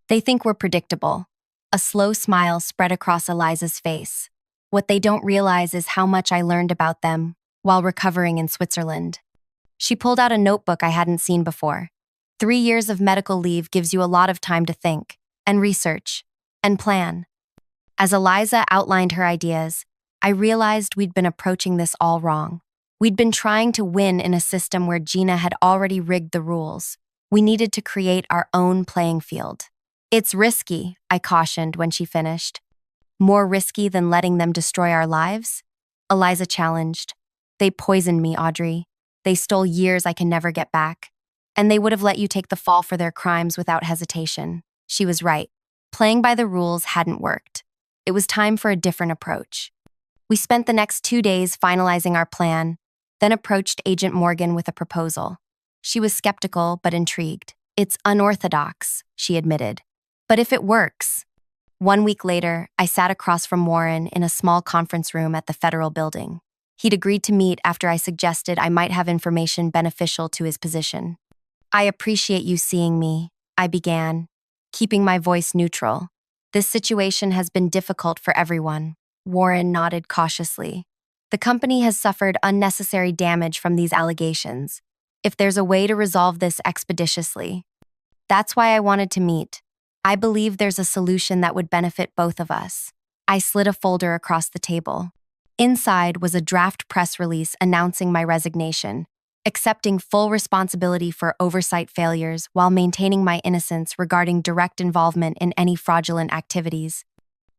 Speaker 1: they think we're predictable. A slow smile spread across Eliza's face. What they don't realize is how much I learned about them while recovering in Switzerland. She pulled out a notebook I hadn't seen before. 3 years of medical leave gives you a lot of time to think, and research, and plan. As Eliza outlined her ideas, I realized we'd been approaching this all wrong. We'd been trying to win in a system where Gina had already rigged the rules. We needed to create our own playing field. It's risky, I cautioned when she finished. More risky than letting them destroy our lives? Eliza challenged. They poisoned me, Audrey. They stole years I can never get back. And they would have let you take the fall for their crimes without hesitation. She was right. Playing by the rules hadn't worked. It was time for a different approach. We spent the next 2 days finalizing our plan, then approached Agent Morgan with a proposal. She was skeptical but intrigued. It's unorthodox, she admitted. But if it works. 1 week later, I sat across from Warren in a small conference room at the federal building. He'd agreed to meet after I suggested I might have information beneficial to his position. I appreciate you seeing me, I began, keeping my voice neutral. This situation has been difficult for everyone. Warren nodded cautiously. The company has suffered unnecessary damage from these allegations. If there's a way to resolve this expeditiously, that's why I wanted to meet. I believe there's a solution that would benefit both of us. I slid a folder across the table. Inside was a draft press release announcing my resignation, accepting full responsibility for oversight failures while maintaining my innocence regarding direct involvement in any fraudulent activities.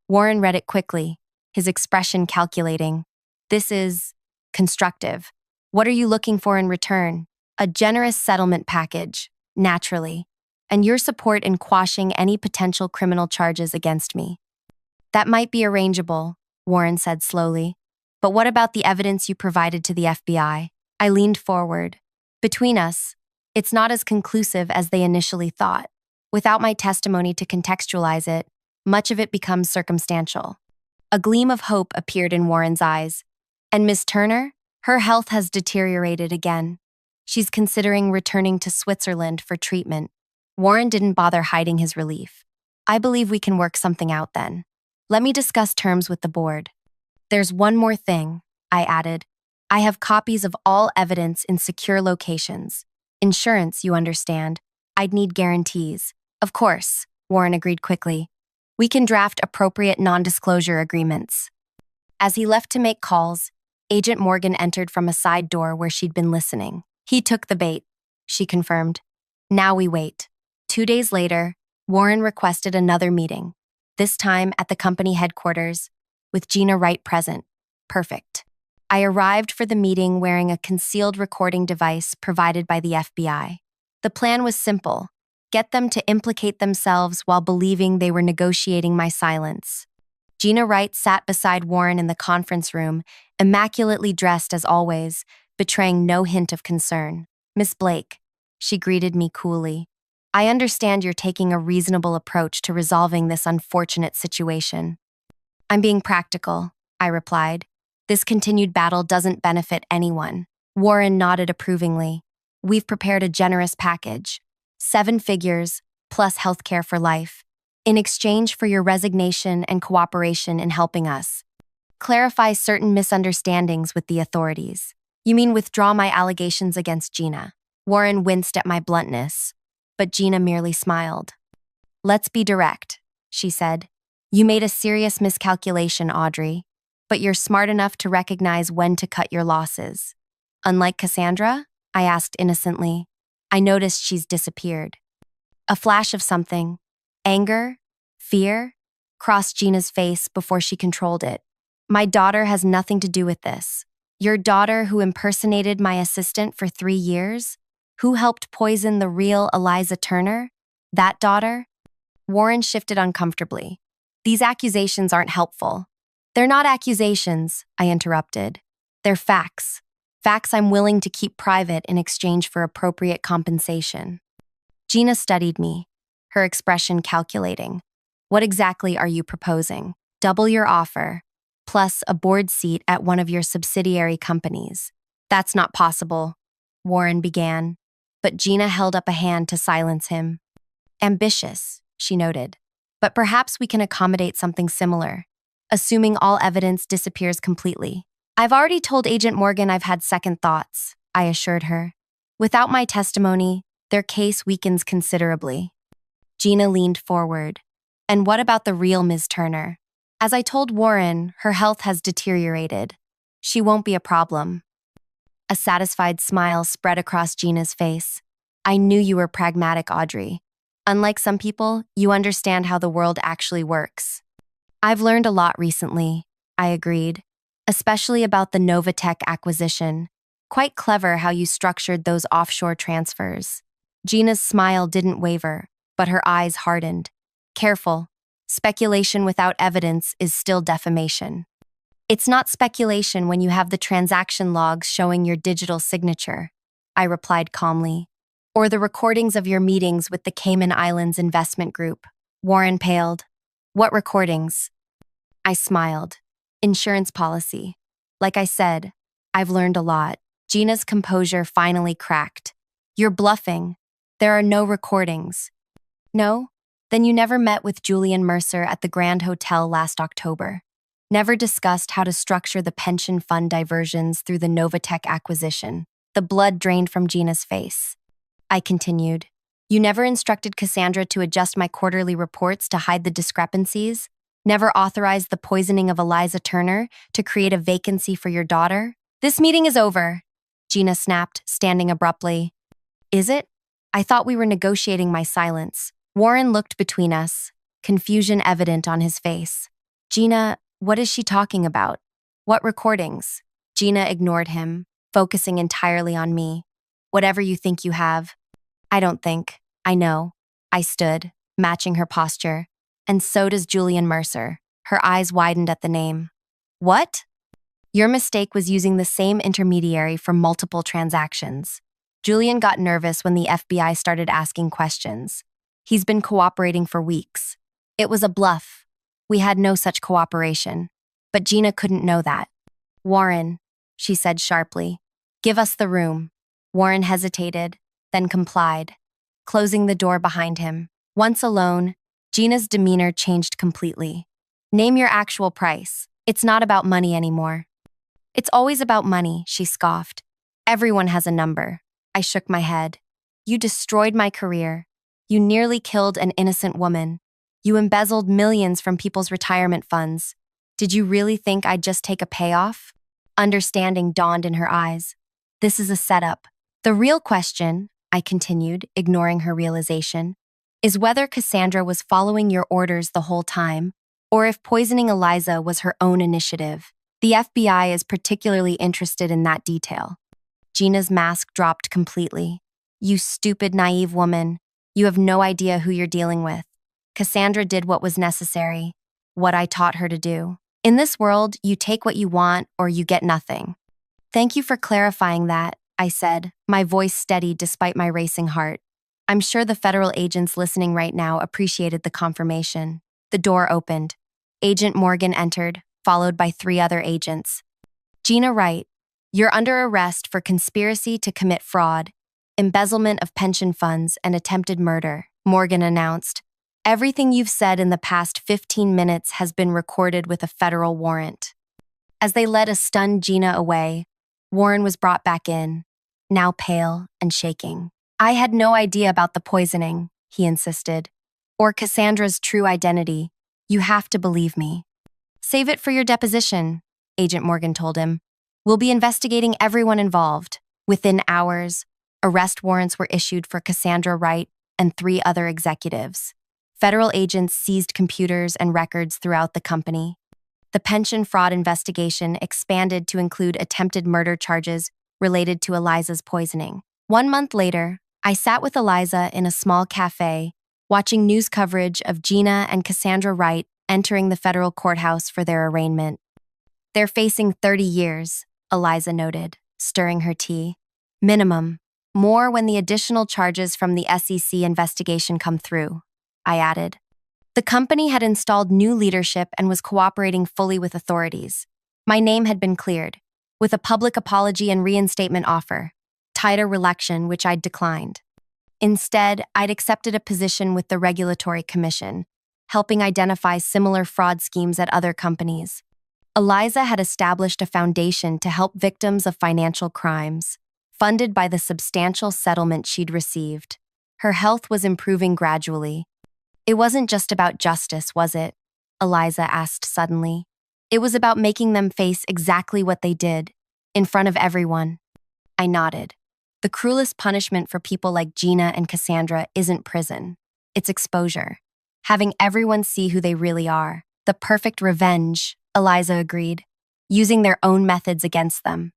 Speaker 1: Warren read it quickly, his expression calculating. This is constructive. What are you looking for in return? A generous settlement package, naturally, and your support in quashing any potential criminal charges against me. That might be arrangeable, Warren said slowly. But what about the evidence you provided to the FBI? I leaned forward. Between us, it's not as conclusive as they initially thought. Without my testimony to contextualize it, much of it becomes circumstantial. A gleam of hope appeared in Warren's eyes. And Miss Turner? Her health has deteriorated again. She's considering returning to Switzerland for treatment. Warren didn't bother hiding his relief. I believe we can work something out then. Let me discuss terms with the board. There's one more thing, I added. I have copies of all evidence in secure locations. Insurance, you understand. I'd need guarantees. Of course, Warren agreed quickly. We can draft appropriate non-disclosure agreements. As he left to make calls, Agent Morgan entered from a side door where she'd been listening. He took the bait, she confirmed. Now we wait. 2 days later, Warren requested another meeting, this time at the company headquarters, with Gina Wright present. Perfect. I arrived for the meeting wearing a concealed recording device provided by the FBI. The plan was simple: get them to implicate themselves while believing they were negotiating my silence. Gina Wright sat beside Warren in the conference room, immaculately dressed as always, betraying no hint of concern. Miss Blake, she greeted me coolly. I understand you're taking a reasonable approach to resolving this unfortunate situation. I'm being practical, I replied. This continued battle doesn't benefit anyone. Warren nodded approvingly. We've prepared a generous package. 7 figures, plus healthcare for life, in exchange for your resignation and cooperation in helping us. Clarify certain misunderstandings with the authorities. You mean withdraw my allegations against Gina? Warren winced at my bluntness, but Gina merely smiled. Let's be direct, she said. You made a serious miscalculation, Audrey, but you're smart enough to recognize when to cut your losses. Unlike Cassandra? I asked innocently. I noticed she's disappeared. A flash of something, anger, fear, crossed Gina's face before she controlled it. My daughter has nothing to do with this. Your daughter who impersonated my assistant for 3 years? Who helped poison the real Eliza Turner? That daughter? Warren shifted uncomfortably. These accusations aren't helpful. They're not accusations, I interrupted. They're facts. Facts I'm willing to keep private in exchange for appropriate compensation. Gina studied me, her expression calculating. What exactly are you proposing? Double your offer, plus a board seat at one of your subsidiary companies. That's not possible, Warren began, but Gina held up a hand to silence him. Ambitious, she noted, but perhaps we can accommodate something similar, assuming all evidence disappears completely. I've already told Agent Morgan I've had second thoughts, I assured her. Without my testimony, their case weakens considerably. Gina leaned forward. And what about the real Ms. Turner? As I told Warren, her health has deteriorated. She won't be a problem. A satisfied smile spread across Gina's face. I knew you were pragmatic, Audrey. Unlike some people, you understand how the world actually works. I've learned a lot recently, I agreed, especially about the Novatech acquisition. Quite clever how you structured those offshore transfers. Gina's smile didn't waver, but her eyes hardened. Careful. Speculation without evidence is still defamation. It's not speculation when you have the transaction logs showing your digital signature, I replied calmly. Or the recordings of your meetings with the Cayman Islands Investment Group. Warren paled. What recordings? I smiled. Insurance policy. Like I said, I've learned a lot. Gina's composure finally cracked. You're bluffing. There are no recordings. No? Then you never met with Julian Mercer at the Grand Hotel last October. Never discussed how to structure the pension fund diversions through the Novatech acquisition. The blood drained from Gina's face. I continued. You never instructed Cassandra to adjust my quarterly reports to hide the discrepancies? Never authorized the poisoning of Eliza Turner to create a vacancy for your daughter? This meeting is over, Gina snapped, standing abruptly. Is it? I thought we were negotiating my silence. Warren looked between us, confusion evident on his face. Gina, what is she talking about? What recordings? Gina ignored him, focusing entirely on me. Whatever you think you have. I don't think. I know. I stood, matching her posture. And so does Julian Mercer. Her eyes widened at the name. What? Your mistake was using the same intermediary for multiple transactions. Julian got nervous when the FBI started asking questions. He's been cooperating for weeks. It was a bluff. We had no such cooperation. But Gina couldn't know that. Warren, she said sharply, give us the room. Warren hesitated, then complied, closing the door behind him. Once alone, Gina's demeanor changed completely. Name your actual price. It's not about money anymore. It's always about money, she scoffed. Everyone has a number. I shook my head. You destroyed my career. You nearly killed an innocent woman. You embezzled millions from people's retirement funds. Did you really think I'd just take a payoff? Understanding dawned in her eyes. This is a setup. The real question, I continued, ignoring her realization, is whether Cassandra was following your orders the whole time, or if poisoning Eliza was her own initiative. The FBI is particularly interested in that detail. Gina's mask dropped completely. You stupid, naive woman. You have no idea who you're dealing with. Cassandra did what was necessary, what I taught her to do. In this world, you take what you want or you get nothing. Thank you for clarifying that, I said, my voice steady despite my racing heart. I'm sure the federal agents listening right now appreciated the confirmation. The door opened. Agent Morgan entered, followed by 3 other agents. Gina Wright, you're under arrest for conspiracy to commit fraud, embezzlement of pension funds, and attempted murder, Morgan announced. Everything you've said in the past 15 minutes has been recorded with a federal warrant. As they led a stunned Gina away, Warren was brought back in, now pale and shaking. I had no idea about the poisoning, he insisted, or Cassandra's true identity. You have to believe me. Save it for your deposition, Agent Morgan told him. We'll be investigating everyone involved. Within hours, arrest warrants were issued for Cassandra Wright and 3 other executives. Federal agents seized computers and records throughout the company. The pension fraud investigation expanded to include attempted murder charges related to Eliza's poisoning. 1 month later, I sat with Eliza in a small cafe, watching news coverage of Gina and Cassandra Wright entering the federal courthouse for their arraignment. They're facing 30 years, Eliza noted, stirring her tea. Minimum. More when the additional charges from the SEC investigation come through, I added. The company had installed new leadership and was cooperating fully with authorities. My name had been cleared, with a public apology and reinstatement offer, tighter election which I'd declined. Instead, I'd accepted a position with the Regulatory Commission, helping identify similar fraud schemes at other companies. Eliza had established a foundation to help victims of financial crimes, funded by the substantial settlement she'd received. Her health was improving gradually. It wasn't just about justice, was it? Eliza asked suddenly. It was about making them face exactly what they did, in front of everyone. I nodded. The cruelest punishment for people like Gina and Cassandra isn't prison. It's exposure. Having everyone see who they really are. The perfect revenge, Eliza agreed, using their own methods against them.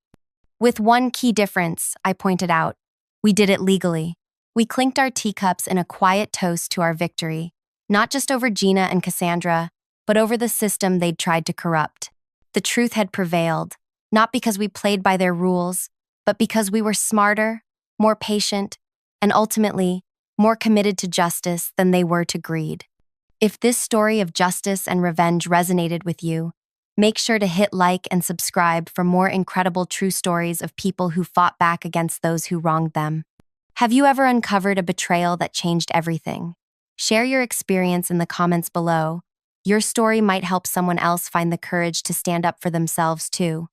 Speaker 1: With one key difference, I pointed out. We did it legally. We clinked our teacups in a quiet toast to our victory, not just over Gina and Cassandra, but over the system they'd tried to corrupt. The truth had prevailed, not because we played by their rules, but because we were smarter, more patient, and ultimately, more committed to justice than they were to greed. If this story of justice and revenge resonated with you, make sure to hit like and subscribe for more incredible true stories of people who fought back against those who wronged them. Have you ever uncovered a betrayal that changed everything? Share your experience in the comments below. Your story might help someone else find the courage to stand up for themselves, too.